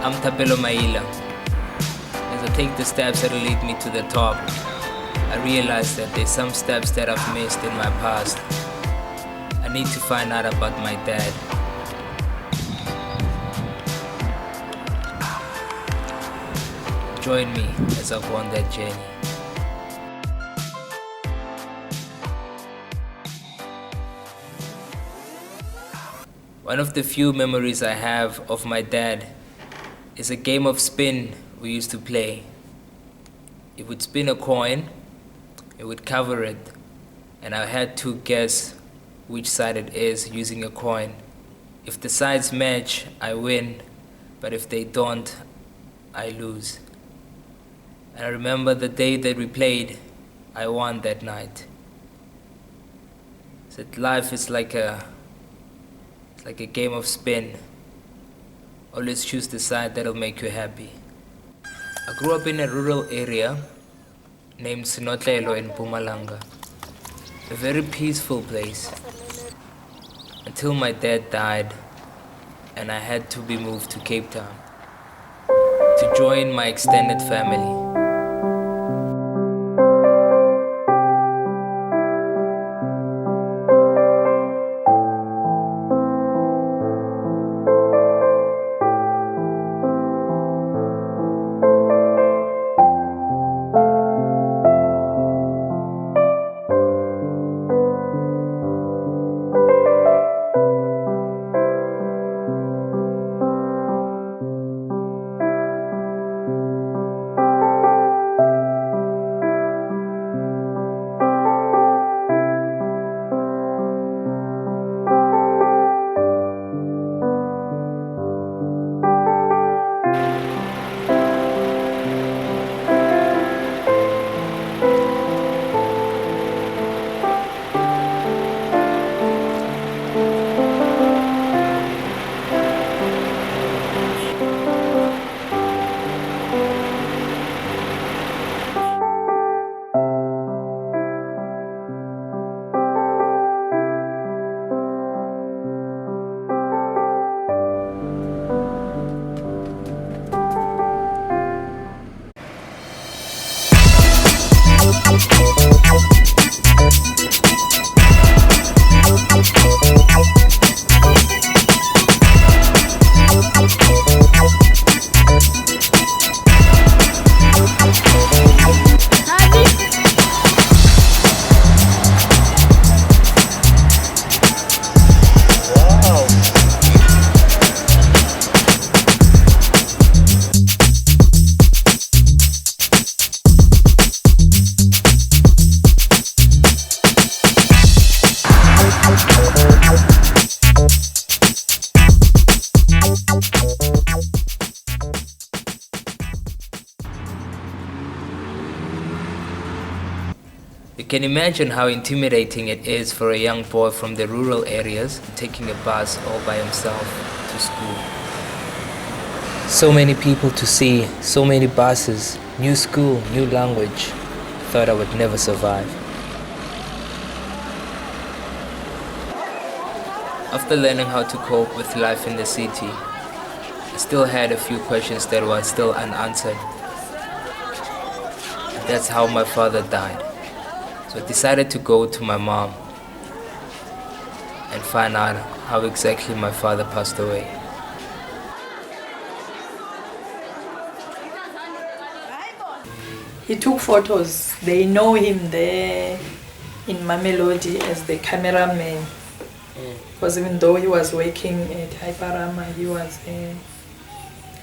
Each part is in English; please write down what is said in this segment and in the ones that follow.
I'm Tapelo Maila. As I take the steps that will lead me to the top, I realize that there's some steps that I've missed in my past. I need to find out about my dad. Join me as I go on that journey. One of the few memories I have of my dad is a game of spin we used to play. He would spin a coin, he would cover it, and I had to guess which side it is using a coin. If the sides match, I win, but if they don't, I lose. And I remember the day that we played, I won that night. So life is like a game of spin. Always choose the side that'll make you happy. I grew up in a rural area named Sinotlelo in Mpumalanga. A very peaceful place. Until my dad died and I had to be moved to Cape Town to join my extended family. You can imagine how intimidating it is for a young boy from the rural areas taking a bus all by himself to school. So many people to see, so many buses, new school, new language. Thought I would never survive. After learning how to cope with life in the city, I still had a few questions that were still unanswered. And that's how my father died. So I decided to go to my mom and find out how exactly my father passed away. He took photos. They know him there in Mamelodi as the cameraman. Because even though he was working at Hyperama, he was a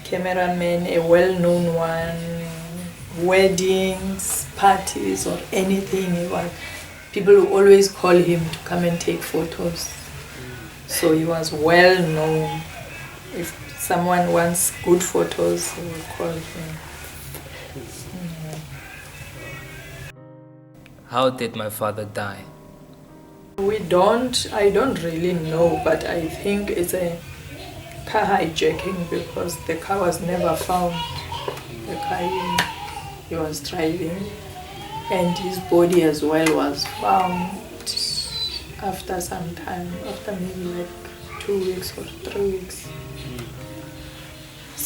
cameraman, a well-known one. Weddings, parties, or anything. People will always call him to come and take photos. So he was well known. If someone wants good photos, they will call him. How did my father die? I don't really know, but I think it's a car hijacking because the car was never found. The car he was driving, and his body as well was found after some time, after maybe like 2 weeks or 3 weeks.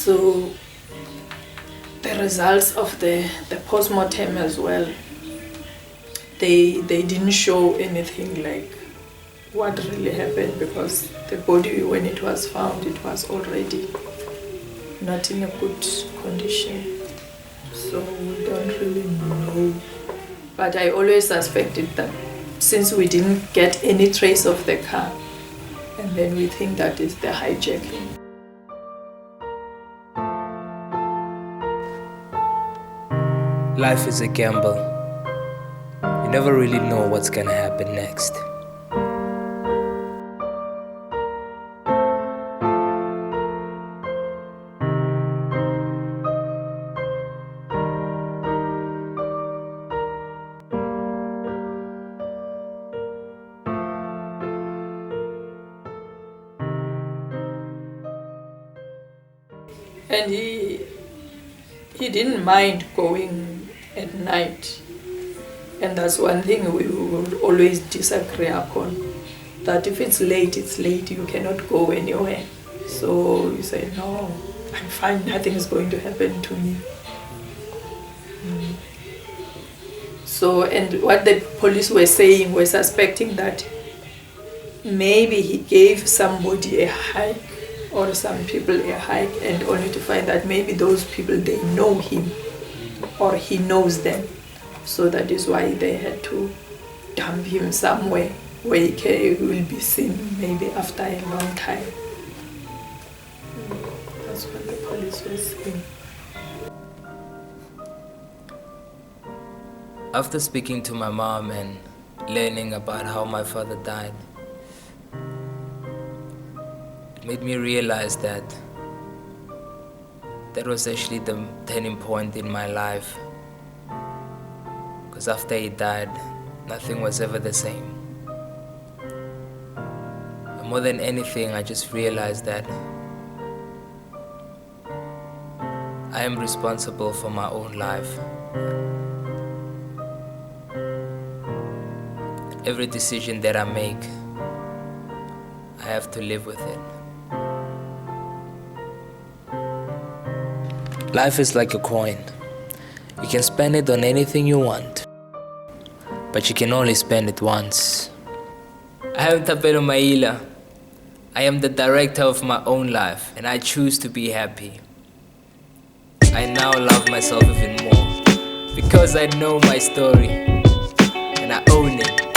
So the results of the post-mortem as well, they didn't show anything like what really happened, because the body, when it was found, it was already not in a good condition. So we don't really know. But I always suspected that since we didn't get any trace of the car, and then we think that is the hijacking. Life is a gamble. You never really know what's gonna happen next. And he didn't mind going at night. And that's one thing we will always disagree upon. That if it's late, you cannot go anywhere. So he said, no, I'm fine, nothing is going to happen to me. So, and what the police were saying, were suspecting that maybe he gave somebody a hike, or some people a hike, and only to find that maybe those people, they know him or he knows them. So that is why they had to dump him somewhere where he will be seen maybe after a long time. That's what the police were saying. After speaking to my mom and learning about how my father died, made me realize that that was actually the turning point in my life. Because after he died, nothing was ever the same. And more than anything, I just realized that I am responsible for my own life. Every decision that I make, I have to live with it. Life is like a coin. You can spend it on anything you want, but you can only spend it once. I am Tapero Maila. I am the director of my own life, and I choose to be happy. I now love myself even more, because I know my story, and I own it.